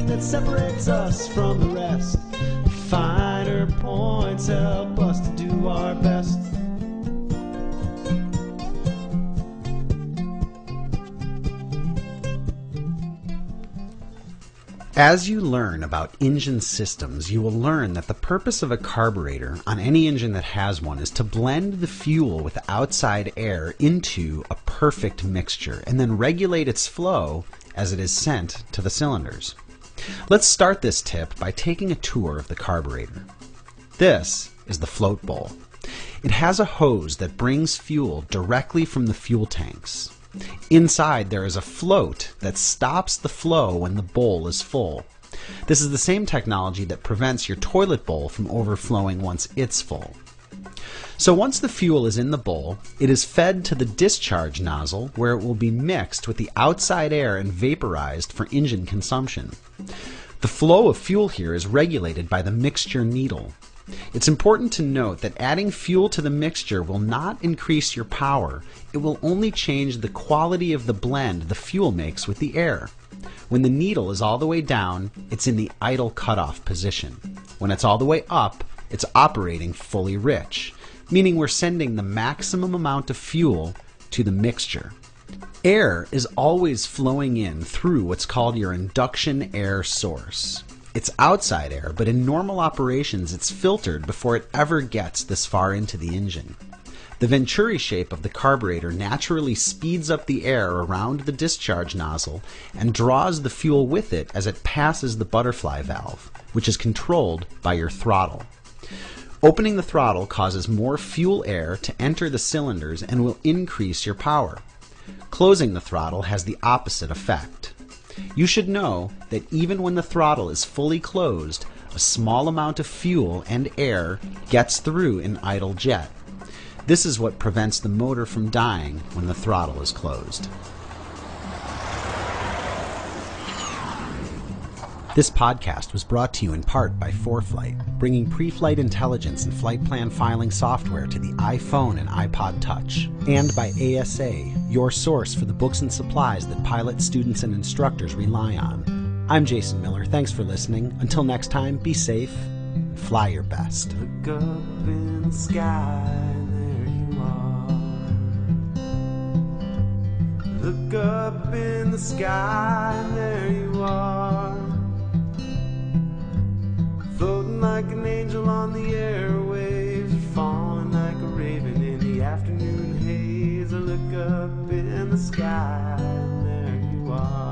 that separates us from the rest. Finer points help us to do our best. As you learn about engine systems, you will learn that the purpose of a carburetor on any engine that has one is to blend the fuel with outside air into a perfect mixture and then regulate its flow as it is sent to the cylinders. Let's start this tip by taking a tour of the carburetor. This is the float bowl. It has a hose that brings fuel directly from the fuel tanks. Inside there is a float that stops the flow when the bowl is full. This is the same technology that prevents your toilet bowl from overflowing once it's full. So once the fuel is in the bowl, it is fed to the discharge nozzle where it will be mixed with the outside air and vaporized for engine consumption. The flow of fuel here is regulated by the mixture needle. It's important to note that adding fuel to the mixture will not increase your power. It will only change the quality of the blend the fuel makes with the air. When the needle is all the way down, it's in the idle cutoff position. When it's all the way up, it's operating fully rich, meaning we're sending the maximum amount of fuel to the mixture. Air is always flowing in through what's called your induction air source. It's outside air, but in normal operations it's filtered before it ever gets this far into the engine. The Venturi shape of the carburetor naturally speeds up the air around the discharge nozzle and draws the fuel with it as it passes the butterfly valve, which is controlled by your throttle. Opening the throttle causes more fuel air to enter the cylinders and will increase your power. Closing the throttle has the opposite effect. You should know that even when the throttle is fully closed, a small amount of fuel and air gets through in idle jet. This is what prevents the motor from dying when the throttle is closed. This podcast was brought to you in part by ForeFlight, bringing pre-flight intelligence and flight plan filing software to the iPhone and iPod Touch, and by ASA, your source for the books and supplies that pilots, students, and instructors rely on. I'm Jason Miller. Thanks for listening. Until next time, be safe and fly your best. Look up in the sky, there you are. Look up in the sky, there you are. Floating like an angel on the airwaves, falling like a raven in the afternoon haze. I look up in the sky, and there you are.